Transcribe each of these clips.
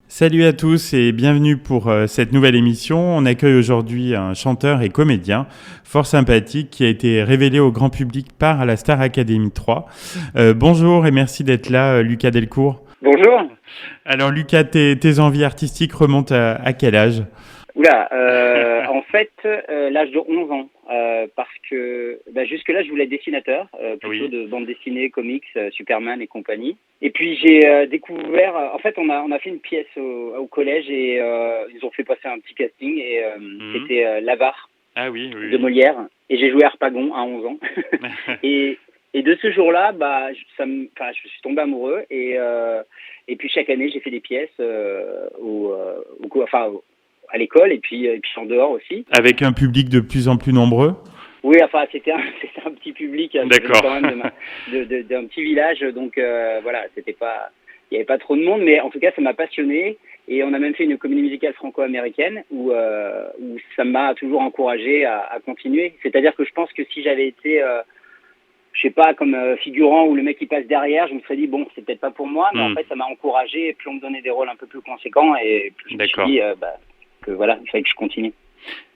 Salut à tous et bienvenue pour cette nouvelle émission. On accueille aujourd'hui un chanteur et comédien fort sympathique qui a été révélé au grand public par la Star Academy 3. Bonjour et merci d'être là, Lucas Delcourt. Bonjour. Alors Lucas, tes envies artistiques remontent à quel âge? Oula, en fait, l'âge de 11 ans, parce que jusque-là, je voulais être dessinateur, plutôt Oui. de bande dessinée, comics, Superman et compagnie. Et puis j'ai découvert, en fait, on a fait une pièce au collège et ils ont fait passer un petit casting et Mhm. c'était l'Avare Ah oui, oui, de oui. Molière et j'ai joué Harpagon à 11 ans. et, et de ce jour-là, je suis tombé amoureux et puis chaque année, j'ai fait des pièces à l'école et puis en dehors aussi. Avec un public de plus en plus nombreux? Oui, enfin, c'était un petit public, je venais D'accord. quand même d'un petit village, donc voilà, il n'y avait pas trop de monde, mais en tout cas, ça m'a passionné. Et on a même fait une comédie musicale franco-américaine où ça m'a toujours encouragé à continuer. C'est-à-dire que je pense que si j'avais été, je sais pas, comme figurant ou le mec qui passe derrière, je me serais dit, bon, c'est peut-être pas pour moi, mais en Hmm. fait, ça m'a encouragé. Et puis on me donnait des rôles un peu plus conséquents et puis je me suis D'accord. dit que voilà, il fallait que je continue.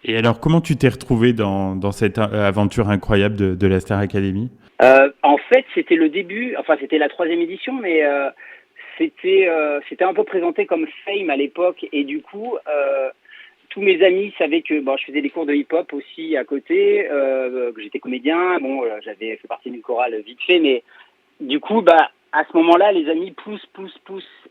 Et alors, comment tu t'es retrouvé dans cette aventure incroyable de la Star Academy? En fait, c'était le début, enfin c'était la troisième édition, mais c'était un peu présenté comme Fame à l'époque, et du coup, tous mes amis savaient que je faisais des cours de hip-hop aussi à côté, que j'étais comédien. Bon, j'avais fait partie d'une chorale vite fait, mais du coup, à ce moment-là, les amis poussent,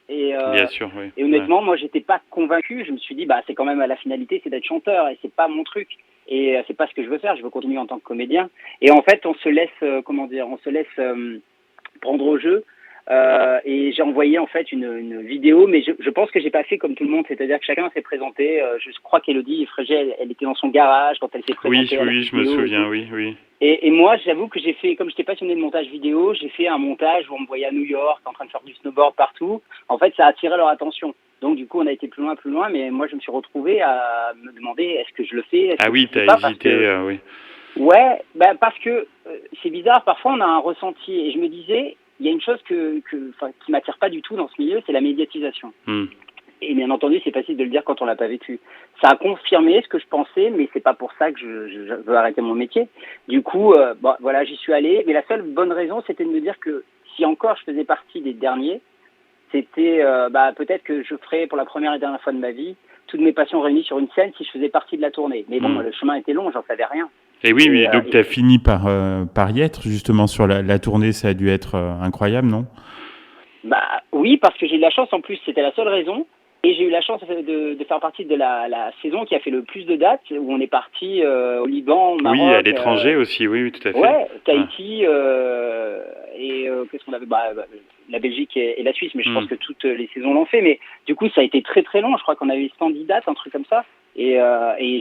et, Bien euh, sûr, oui. et Ouais. honnêtement, moi, j'étais pas convaincu. Je me suis dit, c'est quand même la finalité, c'est d'être chanteur, et c'est pas mon truc, et c'est pas ce que je veux faire. Je veux continuer en tant que comédien. Et en fait, on se laisse, on se laisse prendre au jeu. Et j'ai envoyé en fait une vidéo, mais je pense que j'ai pas fait comme tout le monde, c'est-à-dire que chacun s'est présenté. Je crois qu'Élodie Frégé, elle était dans son garage quand elle s'est Oui, présentée à la oui, je me vidéo et souviens, tout. oui, oui. Et moi, j'avoue que j'ai fait, comme j'étais passionné de montage vidéo, j'ai fait un montage où on me voyait à New York, en train de faire du snowboard partout. En fait, ça a attiré leur attention. Donc, du coup, on a été plus loin, mais moi, je me suis retrouvé à me demander est-ce que je le fais, est-ce Ah que je oui, le fais t'as pas, parce hésité, que, oui. ouais, parce que c'est bizarre, parfois on a un ressenti, et je me disais, il y a une chose qui m'attire pas du tout dans ce milieu, c'est la médiatisation. Hmm. Et bien entendu, c'est facile de le dire quand on l'a pas vécu. Ça a confirmé ce que je pensais, mais c'est pas pour ça que je veux arrêter mon métier. Du coup, voilà, j'y suis allé. Mais la seule bonne raison, c'était de me dire que si encore je faisais partie des derniers, c'était peut-être que je ferais pour la première et dernière fois de ma vie toutes mes passions réunies sur une scène si je faisais partie de la tournée. Mais bon, Hmm. le chemin était long, j'en savais rien. Et oui, Et, mais donc tu as fini par y être, justement, sur la tournée, ça a dû être incroyable, non? oui, parce que j'ai eu de la chance en plus, c'était la seule raison. Et j'ai eu la chance de faire partie de la saison qui a fait le plus de dates, où on est parti au Liban, au Oui, à Maroc, l'étranger aussi, oui, oui, tout à fait. ouais, Ouais. Tahiti, et qu'est-ce qu'on avait la Belgique et la Suisse, mais je Hmm. pense que toutes les saisons l'ont fait. Mais du coup, ça a été très très long, je crois qu'on a eu 110 dates, un truc comme ça. Et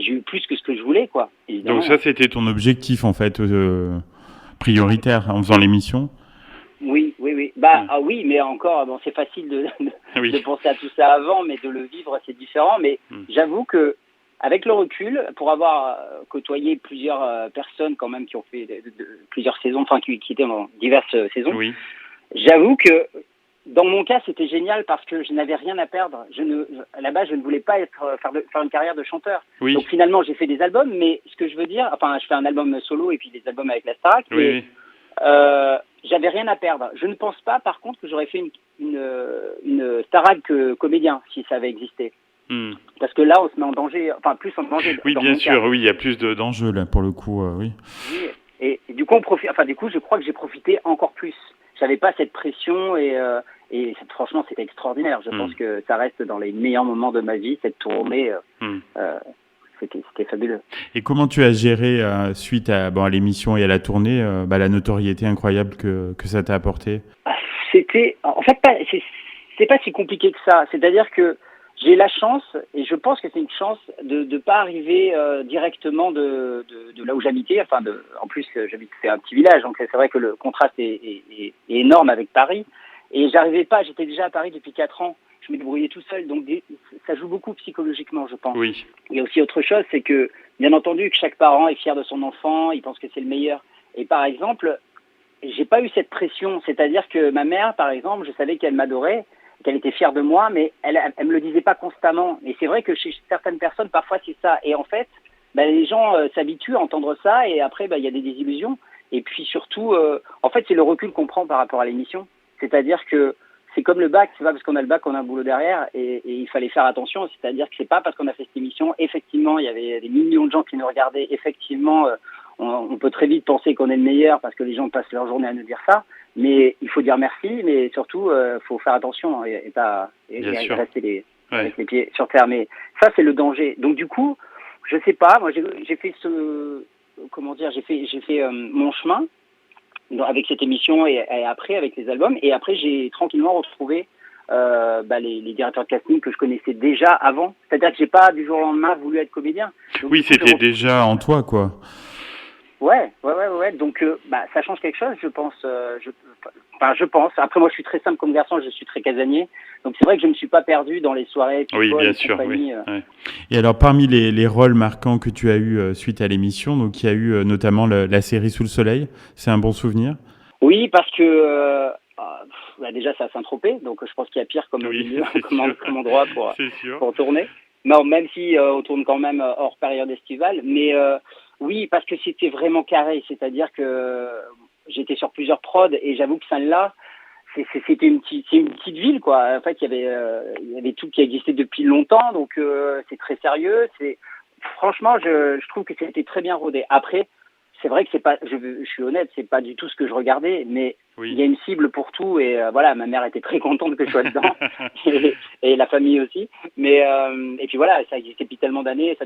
j'ai eu plus que ce que je voulais, quoi, Donc évidemment. ça, c'était ton objectif, en fait, prioritaire en faisant l'émission? Oui, oui, oui. Ouais. Oui, mais encore, bon, c'est facile Oui. de penser à tout ça avant, mais de le vivre, c'est différent. Mais Hmm. j'avoue que, avec le recul, pour avoir côtoyé plusieurs personnes quand même qui ont fait plusieurs saisons, enfin qui étaient dans diverses saisons, Oui. j'avoue que dans mon cas, c'était génial parce que je n'avais rien à perdre. À la base, je ne voulais pas faire une carrière de chanteur. Donc Oui. finalement, j'ai fait des albums, mais ce que je veux dire, enfin, je fais un album solo et puis des albums avec la Starac, Oui, mais oui. j'avais rien à perdre. Je ne pense pas, par contre, que j'aurais fait une Starac comédien si ça avait existé. Hmm. Parce que là, on se met en danger, enfin plus en danger Oui, dans bien mon cas. sûr, oui, il y a plus d'enjeux, là, pour le coup, oui. Oui. Et du coup, du coup, je crois que j'ai profité encore plus. J'avais pas cette pression franchement, c'était extraordinaire. Je Hmm. pense que ça reste dans les meilleurs moments de ma vie, cette tournée. Hmm. C'était fabuleux. Et comment tu as géré, suite à l'émission et à la tournée, la notoriété incroyable que ça t'a apporté? C'était, en fait, c'est pas si compliqué que ça. C'est-à-dire que j'ai la chance, et je pense que c'est une chance, de ne pas arriver directement de là où j'habitais. En plus, j'habite, c'est un petit village, donc c'est vrai que le contraste est énorme avec Paris. Et j'arrivais pas, j'étais déjà à Paris depuis 4 ans. Je me débrouillais tout seul, donc ça joue beaucoup psychologiquement, je pense. Oui. Il y a aussi autre chose, c'est que, bien entendu, que chaque parent est fier de son enfant, il pense que c'est le meilleur. Et par exemple, j'ai pas eu cette pression, c'est-à-dire que ma mère, par exemple, je savais qu'elle m'adorait, qu'elle était fière de moi, mais elle me le disait pas constamment. Et c'est vrai que chez certaines personnes, parfois c'est ça. Et en fait, les gens s'habituent à entendre ça, et après, il y a des désillusions. Et puis surtout, en fait, c'est le recul qu'on prend par rapport à l'émission. C'est-à-dire que c'est comme le bac, c'est pas parce qu'on a le bac qu'on a un boulot derrière, et il fallait faire attention. C'est-à-dire que c'est pas parce qu'on a fait cette émission, effectivement, il y avait des millions de gens qui nous regardaient. Effectivement, on peut très vite penser qu'on est le meilleur parce que les gens passent leur journée à nous dire ça. Mais il faut dire merci, mais surtout, faut faire attention et rester avec les pieds sur terre. Mais ça, c'est le danger. Donc du coup, je sais pas. Moi, j'ai fait j'ai fait mon chemin avec cette émission et après avec les albums. Et après, j'ai tranquillement retrouvé les directeurs de casting que je connaissais déjà avant. C'est-à-dire que j'ai pas du jour au lendemain voulu être comédien. Donc, oui, c'était déjà en toi, quoi. Ouais. Donc, ça change quelque chose, je pense. Je pense. Après, moi, je suis très simple comme garçon, je suis très casanier. Donc, c'est vrai que je ne me suis pas perdu dans les soirées. Oui, bien sûr. Oui. Ouais. Et alors, parmi les rôles marquants que tu as eu suite à l'émission, donc il y a eu notamment la série Sous le soleil. C'est un bon souvenir? Oui, parce que déjà, c'est à Saint-Tropez, donc je pense qu'il y a pire comme milieu, comme endroit pour tourner. Non, même si on tourne quand même hors période estivale, mais oui, parce que c'était vraiment carré, c'est-à-dire que j'étais sur plusieurs prods et j'avoue que celle-là, c'était une petite ville, quoi. En fait, il y avait tout qui existait depuis longtemps, donc c'est très sérieux. Franchement, je trouve que c'était très bien rodé. Après, c'est vrai que c'est pas, je suis honnête, c'est pas du tout ce que je regardais, mais il y a une cible pour tout et voilà, ma mère était très contente que je sois dedans et la famille aussi. Mais et puis voilà, ça existait depuis tellement d'années,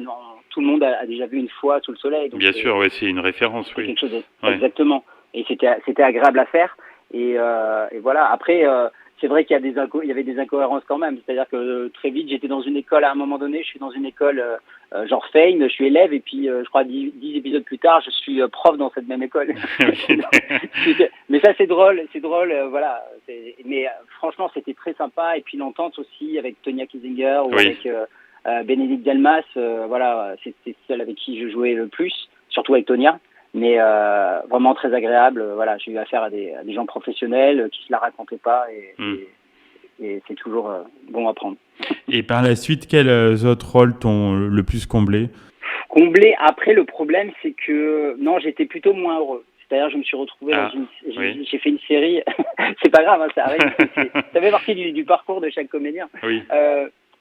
tout le monde a déjà vu une fois Sous le soleil. Donc bien sûr, c'est une référence, oui. Quelque chose exactement. Et c'était agréable à faire et voilà. Après, c'est vrai qu'il y avait des incohérences quand même. C'est-à-dire que très vite, j'étais dans une école à un moment donné. Je suis dans une école genre Fein, je suis élève et puis je crois 10 épisodes plus tard, je suis prof dans cette même école. Mais ça c'est drôle, voilà. Mais franchement, c'était très sympa et puis l'entente aussi avec Tonya Kiesinger ou avec Bénédicte Delmas. Voilà, c'était celle avec qui je jouais le plus, surtout avec Tonya. Mais vraiment très agréable. Voilà, j'ai eu affaire à des gens professionnels qui se la racontaient pas et c'est toujours bon à prendre. Et par la suite, quels autres rôles t'ont le plus comblé? Après, le problème, c'est que non, j'étais plutôt moins heureux. C'est-à-dire, je me suis retrouvé j'ai fait une série. C'est pas grave, hein, ça arrive. Ça fait partie du parcours de chaque comédien. Oui.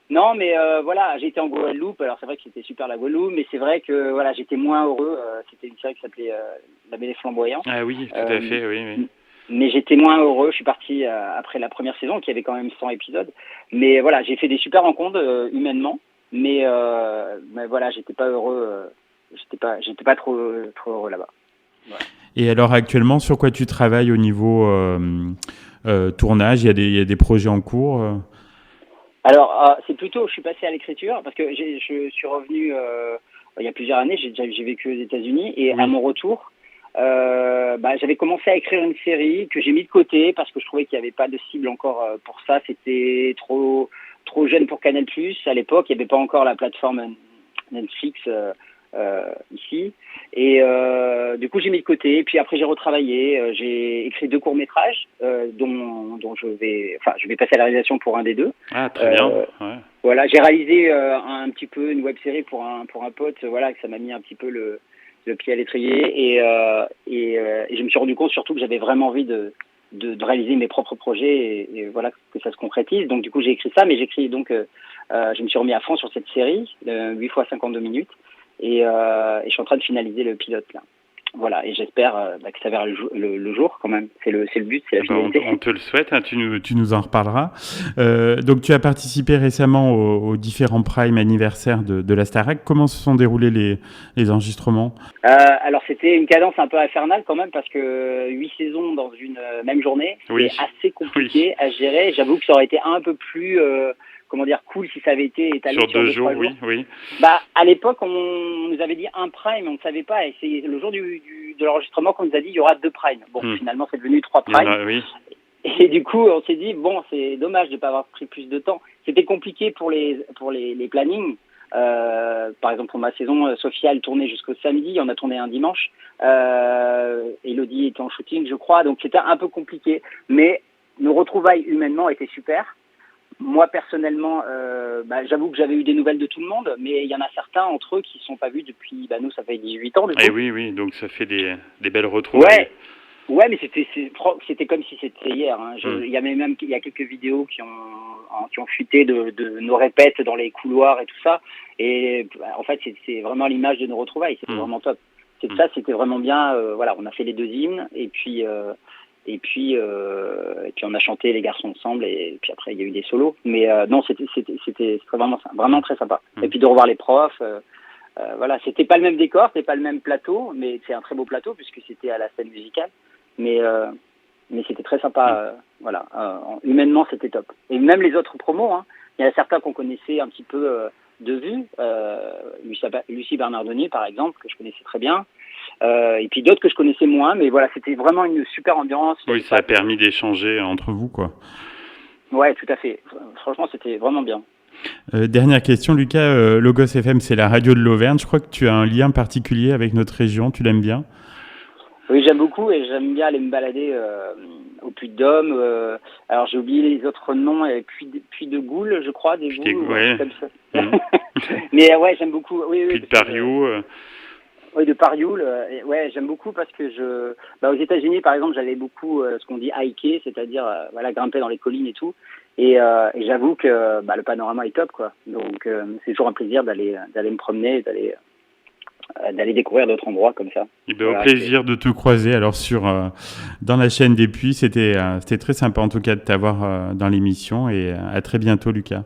Non, mais voilà, j'ai été en Guadeloupe. Alors c'est vrai que c'était super la Guadeloupe, mais c'est vrai que voilà, j'étais moins heureux. C'était une série qui s'appelait La Belle et Flamboyant. Ah oui, tout à fait, oui. Mais j'étais moins heureux. Je suis parti après la première saison, qui avait quand même 100 épisodes. Mais voilà, j'ai fait des super rencontres humainement. Mais voilà, j'étais pas heureux. J'étais pas trop heureux là-bas. Voilà. Et alors actuellement, sur quoi tu travailles au niveau tournage? Il y a des projets en cours Alors, c'est plutôt, je suis passé à l'écriture parce que je suis revenu il y a plusieurs années. J'ai vécu aux États-Unis et à mon retour, j'avais commencé à écrire une série que j'ai mis de côté parce que je trouvais qu'il n'y avait pas de cible encore pour ça. C'était trop jeune pour Canal+. À l'époque, il n'y avait pas encore la plateforme Netflix ici. Et du coup, j'ai mis de côté. Et puis après, j'ai retravaillé. J'ai écrit 2 courts-métrages dont je vais passer à la réalisation pour un des 2. Ah, très bien. Voilà, j'ai réalisé un petit peu une web-série pour un pote. Voilà, que ça m'a mis un petit peu le pied à l'étrier. Et je me suis rendu compte surtout que j'avais vraiment envie de réaliser mes propres projets et voilà que ça se concrétise. Donc du coup, j'ai écrit ça, mais je me suis remis à fond sur cette série, 8 fois 52 minutes. Et je suis en train de finaliser le pilote là. Voilà, et j'espère que ça verra le jour quand même. C'est le but, c'est la finalité. On te le souhaite, hein, tu nous en reparleras. Donc tu as participé récemment aux différents Prime anniversaires de la Starac. Comment se sont déroulés les enregistrements? Alors c'était une cadence un peu infernale quand même parce que 8 saisons dans une même journée, c'est assez compliqué à gérer. J'avoue que ça aurait été un peu plus cool si ça avait été étalé sur 2 jours. Oui. À l'époque, on nous avait dit un prime, on ne savait pas, et c'est le jour de l'enregistrement qu'on nous a dit il y aura 2 primes. Bon, finalement, c'est devenu 3 primes. Et du coup, on s'est dit bon, c'est dommage de ne pas avoir pris plus de temps. C'était compliqué pour les plannings. Par exemple, pour ma saison, Sophia, elle tournait jusqu'au samedi, on a tourné un dimanche. Elodie était en shooting, je crois, donc c'était un peu compliqué. Mais nos retrouvailles humainement étaient super. moi personnellement, j'avoue que j'avais eu des nouvelles de tout le monde, mais il y en a certains entre eux qui ne sont pas vus depuis, nous ça fait 18 ans du coup. Eh oui, donc ça fait des belles retrouvailles. Ouais, mais c'était comme si c'était hier. Hein. Il y a quelques vidéos qui ont fuité de nos répètes dans les couloirs et tout ça. Et en fait, c'est vraiment l'image de nos retrouvailles. C'était vraiment top. Ça, c'était vraiment bien. Voilà, on a fait les 2 hymnes et puis on a chanté les garçons ensemble et puis après il y a eu des solos. Mais non, c'était vraiment très sympa. Et puis de revoir les profs. Voilà, c'était pas le même décor, c'était pas le même plateau, mais c'est un très beau plateau puisque c'était à la scène musicale. Mais c'était très sympa. Voilà, humainement c'était top. Et même les autres promos, hein, il y en a certains qu'on connaissait un petit peu de vue. Lucie Bernardoni par exemple, que je connaissais très bien. Et puis d'autres que je connaissais moins, mais voilà, c'était vraiment une super ambiance. Oui, ça a permis d'échanger entre vous, quoi. Ouais, tout à fait. Franchement, c'était vraiment bien. Dernière question, Lucas. Logos FM, c'est la radio de l'Auvergne. Je crois que tu as un lien particulier avec notre région. Tu l'aimes bien? Oui, j'aime beaucoup et j'aime bien aller me balader au Puy-de-Dôme. Alors j'ai oublié les autres noms, Puy de Goules, je crois, des Goules, ouais. Comme ça. Mais ouais, j'aime beaucoup. Oui, Puy de Pariou. Oui, de Parioul. Ouais, j'aime beaucoup parce que aux États-Unis, par exemple, j'allais beaucoup ce qu'on dit hiker, c'est-à-dire grimper dans les collines et tout. Et j'avoue que le panorama est top, quoi. Donc c'est toujours un plaisir d'aller me promener, et d'aller découvrir d'autres endroits comme ça. Et au plaisir de te croiser alors dans la chaîne des Puys. C'était très sympa en tout cas de t'avoir dans l'émission et à très bientôt, Lucas.